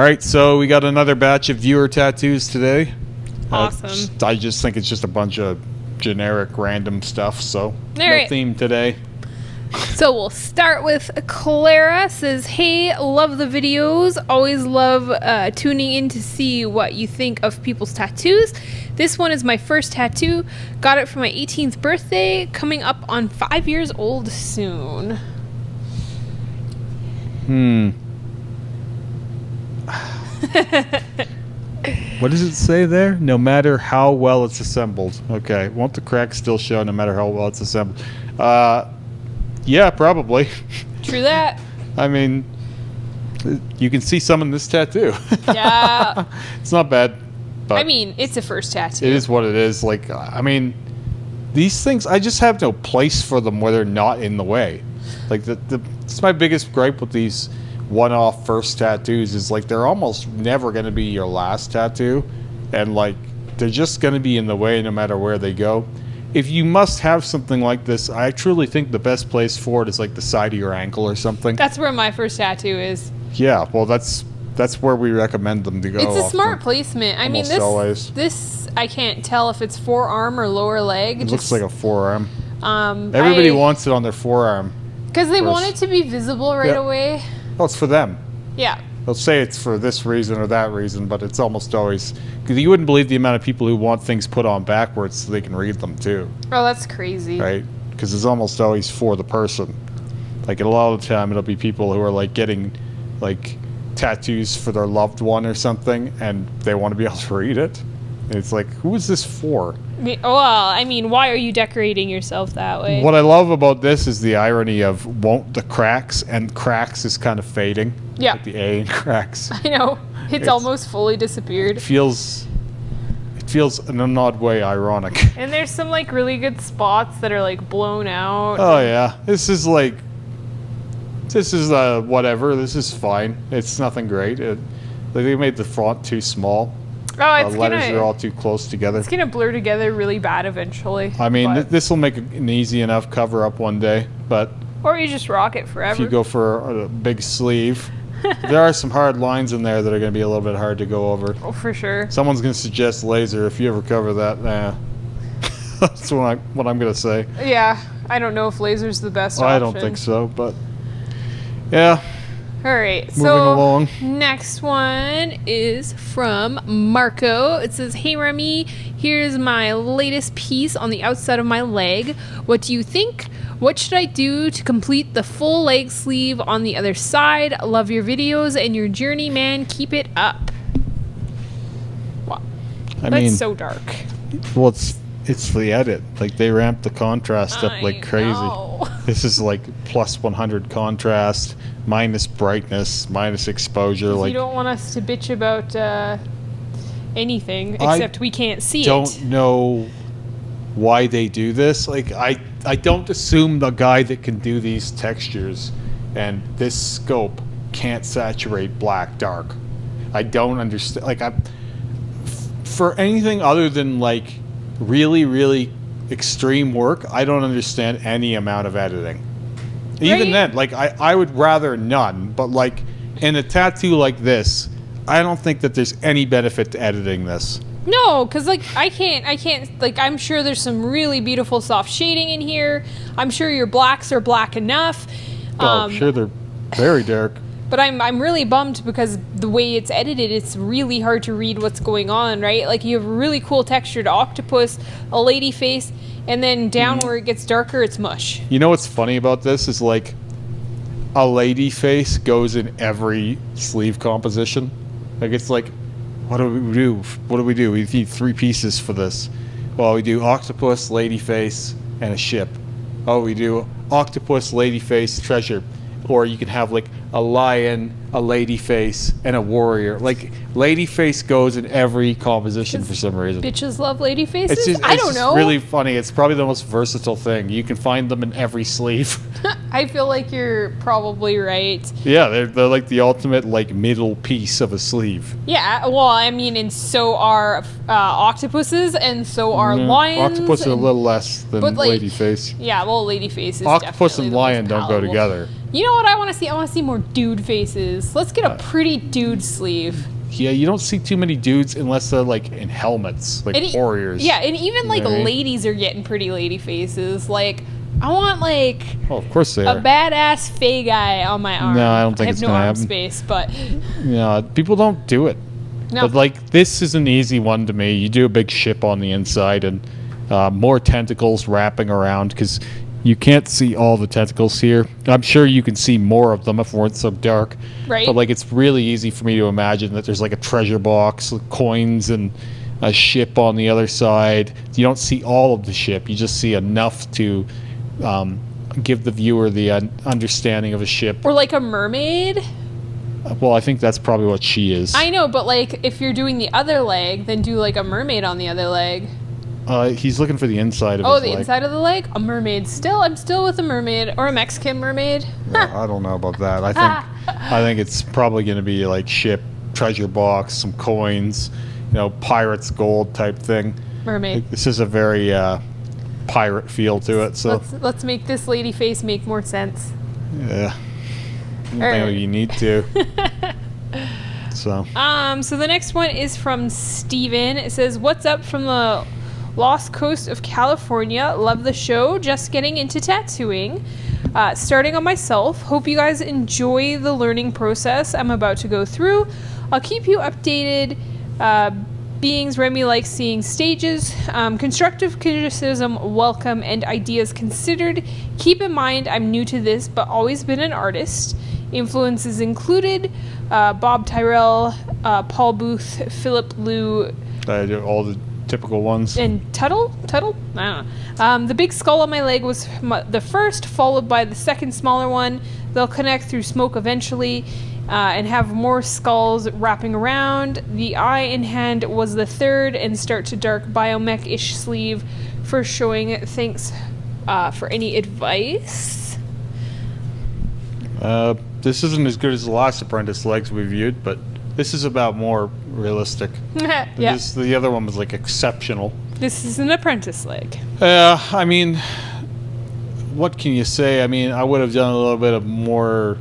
right, so we got another batch of viewer tattoos today. Awesome. I just think it's just a bunch of generic random stuff, so right. theme today. So we'll start with Clara. Says, hey, love the videos. Always love tuning in to see what you think of people's tattoos. This one is my first tattoo. Got it for my 18th birthday. Coming up on 5 years old soon. What does it say there? No matter how well it's assembled. Okay. Won't the cracks still show no matter how well it's assembled? Yeah, probably. True that. I mean, you can see some in this tattoo. Yeah. It's not bad. But I mean, it's a first tattoo. it is what it is. Like, I mean, these things, I just have no place for them where they're not in the way. Like, it's my biggest gripe with these one-off first tattoos is, like, they're almost never going to be your last tattoo. And, like, they're just going to be in the way no matter where they go. If you must have something like this, I truly think the best place for it is, like, the side of your ankle or something. That's where my first tattoo is. Yeah, well, that's where we recommend them to go. It's a smart placement. I mean, this I can't tell if it's forearm or lower leg. It looks like a forearm. Everybody wants it on their forearm. Because they want it to be visible right away. Well, it's for them. Yeah. They'll say it's for this reason or that reason, but it's almost always... Because you wouldn't believe the amount of people who want things put on backwards so they can read them, too. Oh, that's crazy. Right? Because it's almost always for the person. Like, a lot of the time, it'll be people who are, like, getting, like, tattoos for their loved one or something, and they want to be able to read it. And it's like, who is this for? Well, I mean, why are you decorating yourself that way? What I love about this is the irony of won't the cracks, and cracks is kind of fading. Yeah. Like the A in cracks. I know. It's almost fully disappeared. It feels in an odd way ironic. And there's some, like, really good spots that are, like, blown out. Oh, yeah. This is whatever. This is fine. It's nothing great. They made the font too small. Oh, it's the letters are all too close together. It's gonna blur together really bad eventually. I mean, this will make an easy enough cover up one day, but or you just rock it forever. If you go for a big sleeve, there are some hard lines in there that are going to be a little bit hard to go over. Oh, for sure. Someone's going to suggest laser. If you ever cover that, that's what I'm going to say. Yeah, I don't know if laser's the best option. I don't think so, but yeah. All right, moving along. Next one is from Marco. It says, hey, Remy, here's my latest piece on the outside of my leg. What do you think? What should I do to complete the full leg sleeve on the other side? Love your videos and your journey, man. Keep it up. Wow. That's so dark. Well, it's the edit. Like, they ramped the contrast up like crazy. Know. This is like plus 100 contrast, minus brightness, minus exposure. Like, you don't want us to bitch about anything, except we can't see it. I don't know why they do this. Like, I don't assume the guy that can do these textures and this scope can't saturate black dark. I don't understand. Like, for anything other than, like, really, really extreme work, I don't understand any amount of editing. Even then, like, I would rather none, but, like, in a tattoo like this, I don't think that there's any benefit to editing this. No, because, like, I can't, like, I'm sure there's some really beautiful soft shading in here. I'm sure your blacks are black enough. Oh, sure, they're very dark. But I'm really bummed because the way it's edited, it's really hard to read what's going on, right? Like, you have a really cool textured octopus, a lady face, and then down where it gets darker, it's mush. You know what's funny about this is, like, a lady face goes in every sleeve composition. Like, it's like, what do we do? What do we do? We need 3 pieces for this. Well, we do octopus, lady face, and a ship. Oh, we do octopus, lady face, treasure. Or you can have, like, a lion, a lady face, and a warrior. Like, lady face goes in every composition for some reason. Bitches love lady faces? I don't know. It's really funny. It's probably the most versatile thing. You can find them in every sleeve. I feel like you're probably right. Yeah, they're like the ultimate, like, middle piece of a sleeve. Yeah, well, I mean, and so are octopuses, and so are lions. Octopus are a little less than like, lady face. Yeah, well, lady face is Octopus definitely and the lion most don't go palatable. together. You know what I want to see? I want to see more dude faces. Let's get a pretty dude sleeve. Yeah, you don't see too many dudes unless they're like in helmets, like warriors. Yeah, and even like Right. ladies are getting pretty lady faces. Like, I want like Oh, of course they a are. badass Fae guy on my arm. No, I don't think I it's have no gonna arm happen. space, but Yeah, people don't do it. no. But like this is an easy one to me. You do a big ship on the inside and more tentacles wrapping around because you can't see all the tentacles here. I'm sure you can see more of them if it weren't so dark. Right. But like it's really easy for me to imagine that there's like a treasure box, with coins, and a ship on the other side. You don't see all of the ship. You just see enough to give the viewer the understanding of a ship. Or like a mermaid. Well, I think that's probably what she is. I know, but like if you're doing the other leg, then do like a mermaid on the other leg. He's looking for the inside of Oh, his the leg. inside of the leg? A mermaid. Still, I'm still with a mermaid or a Mexican mermaid. I don't know about that. I think it's probably going to be like ship, treasure box, some coins, pirates gold type thing. Mermaid. This is a very pirate feel to it. So Let's make this lady face make more sense. yeah, I don't Alright. think you need to. So So the next one is from Steven. It says, "What's up from the Lost Coast of California? Love the show. Just getting into tattooing. Starting on myself. Hope you guys enjoy the learning process I'm about to go through. I'll keep you updated. Beings Remy likes seeing stages. Constructive criticism welcome and ideas considered. Keep in mind I'm new to this but always been an artist. Influences included Bob Tyrell, Paul Booth, Philip Liu, I do all the typical ones. and Tuttle? I don't know. The big skull on my leg was the first, followed by the second smaller one. They'll connect through smoke eventually and have more skulls wrapping around. The eye and hand was the third and start to dark biomech-ish sleeve for showing it. Thanks for any advice. This isn't as good as the last Apprentice legs we viewed, but this is about more realistic. Yeah. The other one was like exceptional. This is an apprentice leg. I mean, what can you say? I mean, I would have done a little bit of more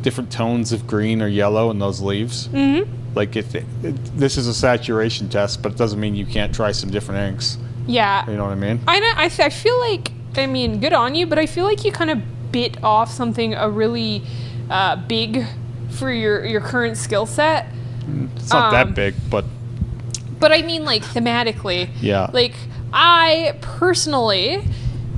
different tones of green or yellow in those leaves. Mm-hmm. Like, this is a saturation test, but it doesn't mean you can't try some different inks. Yeah. You know what I mean? I know. I feel like, I mean, good on you, but I feel like you kind of bit off something big for your current skill set. It's not that big, but But I mean, like, thematically. yeah. Like, I personally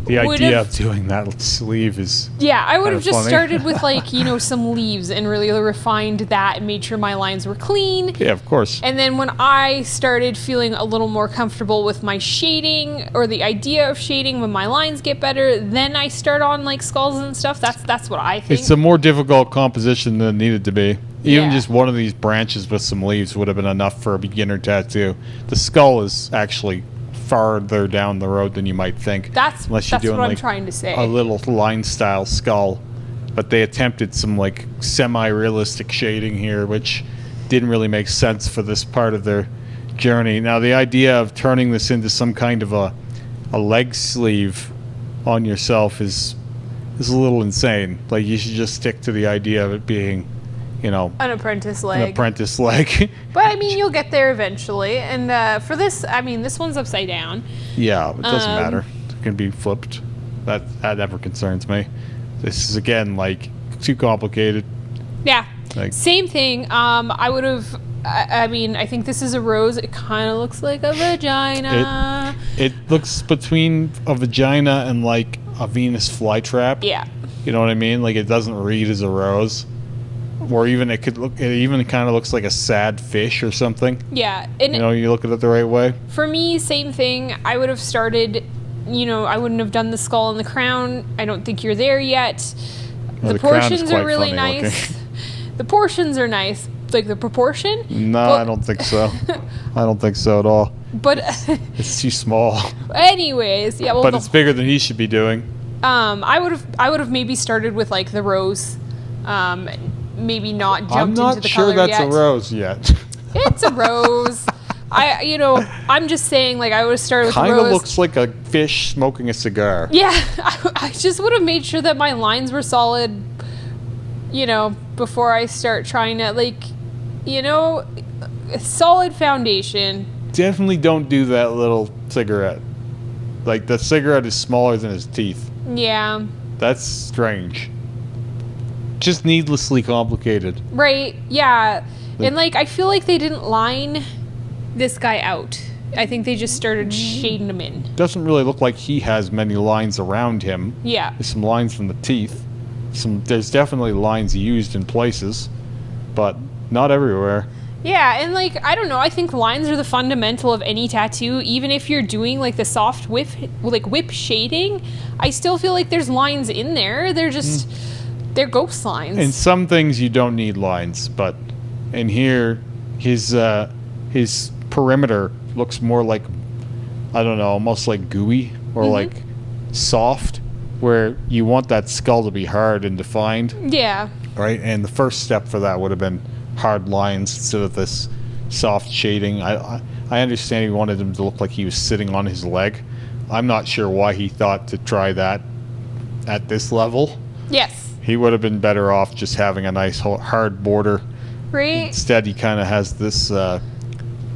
The would idea have- of doing that sleeve is... Yeah, I would have Kinda just funny. started with, like, some leaves and really refined that and made sure my lines were clean. Yeah, of course. And then when I started feeling a little more comfortable with my shading or the idea of shading when my lines get better, then I start on, like, skulls and stuff. That's what I think. It's a more difficult composition than it needed to be. Even Yeah. just one of these branches with some leaves would have been enough for a beginner tattoo. The skull is actually farther down the road than you might think. That's unless you're doing what I'm like trying to say. a little line style skull. But they attempted some like semi-realistic shading here, which didn't really make sense for this part of their journey. Now the idea of turning this into some kind of a leg sleeve on yourself is a little insane. Like you should just stick to the idea of it being, An apprentice an leg. apprentice leg. But I mean, you'll get there eventually. And for this, I mean, this one's upside down. Yeah, it doesn't matter. It can be flipped. That never concerns me. This is again like too complicated. Yeah. Like- Same thing. I would have. I mean, I think this is a rose. It kind of looks like a vagina. It looks between a vagina and like a Venus flytrap. Yeah. You know what I mean? Like it doesn't read as a rose. Or even it even kind of looks like a sad fish or something. Yeah. And You look at it the right way. for me, same thing. I would have started. I wouldn't have done the skull and the crown. I don't think you're there yet. Well, the the crown is portions quite are really funny nice. looking. The portions are nice. Like the proportion. No, But- I don't think so. I don't think so at all. But It's too small. anyways, yeah. Well, But it's bigger than he should be doing. I would have maybe started with like the rose. Maybe not jumped I'm into not the sure color that's yet. a rose yet. It's a rose. I'm just saying, like, I would have started with the Kind rose. of looks like a fish smoking a cigar. Yeah, I just would have made sure that my lines were solid you know, before I start trying to, like, you know, a solid foundation. Definitely don't do that little cigarette. Like, the cigarette is smaller than his teeth. Yeah. That's strange. Just needlessly complicated. Right, yeah. And, like, I feel like they didn't line this guy out. I think they just started shading him in. Doesn't really look like he has many lines around him. Yeah. There's some lines from the teeth. There's definitely lines used in places, but not everywhere. Yeah, and, like, I don't know, I think lines are the fundamental of any tattoo. Even if you're doing, like, the soft whip shading, I still feel like there's lines in there. They're just, they're ghost lines. In some things you don't need lines, but in here, his perimeter looks more like, I don't know, almost like gooey or like soft, where you want that skull to be hard and defined. Yeah. Right? And the first step for that would have been hard lines instead of this soft shading. I understand he wanted him to look like he was sitting on his leg. I'm not sure why he thought to try that at this level. Yes. He would have been better off just having a nice hard border. Right. Instead, he kind of has this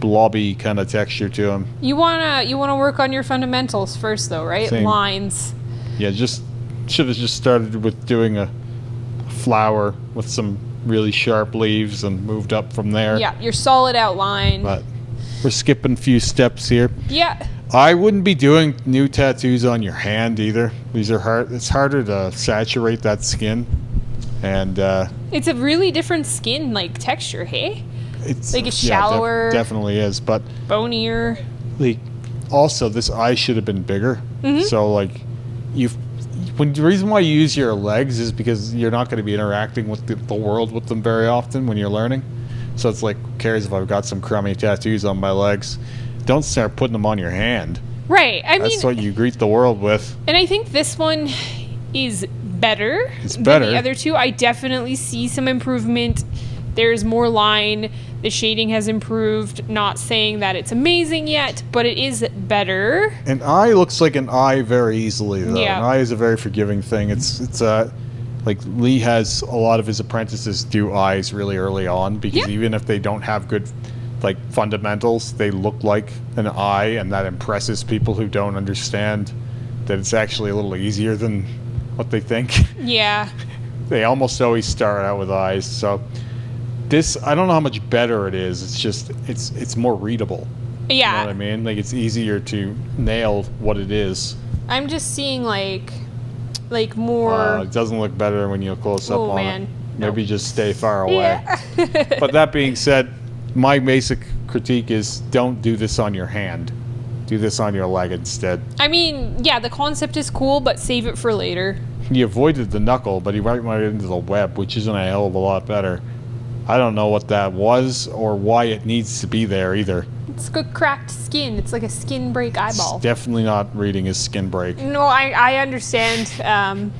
blobby kind of texture to him. You wanna work on your fundamentals first, though, right? Same. Lines. Yeah, just should have just started with doing a flower with some really sharp leaves and moved up from there. Yeah, your solid outline. But we're skipping a few steps here. Yeah. I wouldn't be doing new tattoos on your hand either. These are hard. It's harder to saturate that skin, and It's a really different skin, like, texture, hey? it's Like, it's shallower. Definitely is, but Bonier. like also this eye should have been bigger. So like the reason why you use your legs is because you're not going to be interacting with the world with them very often when you're learning. So it's like, who cares if I've got some crummy tattoos on my legs? Don't start putting them on your hand. Right. That's what you greet the world with. And I think this one is better than the other two. I definitely see some improvement. There's more line. The shading has improved. Not saying that it's amazing yet, but it is better. An eye looks like an eye very easily, though. Yeah. An eye is a very forgiving thing. It's like Lee has a lot of his apprentices do eyes really early on because even if they don't have good like fundamentals, they look like an eye, and that impresses people who don't understand that it's actually a little easier than what they think. Yeah. They almost always start out with eyes. So this, I don't know how much better it is. It's just it's more readable. Yeah. You know what I mean? Like, it's easier to nail what it is. I'm just seeing like more. It doesn't look better when you close up on it. Maybe Nope. just stay far away. Yeah. But that being said, my basic critique is don't do this on your hand. Do this on your leg instead. I mean, yeah, the concept is cool, but save it for later. He avoided the knuckle, but he went right into the web, which isn't a hell of a lot better. I don't know what that was or why it needs to be there either. It's got cracked skin. It's like a skin break eyeball. It's definitely not reading his skin break. No, I understand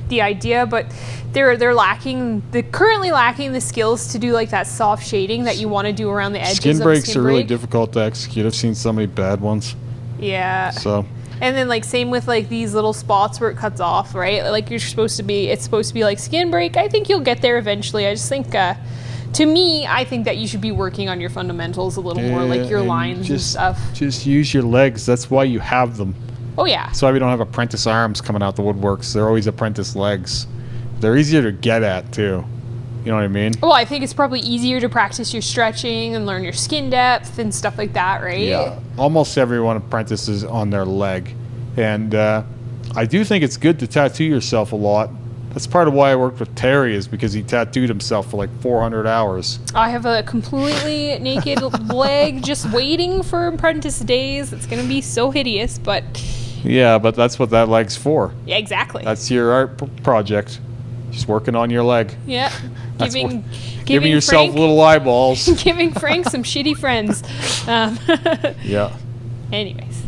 the idea, but they're currently lacking the skills to do like that soft shading that you want to do around the edges. Skin of breaks skin are really break. difficult to execute. I've seen so many bad ones. Yeah. So. And then like same with like these little spots where it cuts off, right? Like it's supposed to be like skin break. I think you'll get there eventually. I just think to me, I think that you should be working on your fundamentals a little more, like your lines and stuff. Just use your legs. That's why you have them. Oh yeah. That's why we don't have apprentice arms coming out the woodworks. They're always apprentice legs. They're easier to get at too. You know what I mean? Well, I think it's probably easier to practice your stretching and learn your skin depth and stuff like that, right? Yeah. Almost everyone apprentices on their leg. And I do think it's good to tattoo yourself a lot. That's part of why I worked with Terry, is because he tattooed himself for like 400 hours. I have a completely naked leg just waiting for apprentice days. It's going to be so hideous, but... Yeah, but that's what that leg's for. Yeah, exactly. That's your art project. Just working on your leg. Yeah. Giving Giving yourself Frank, little eyeballs. giving Frank some shitty friends. Yeah. Anyways.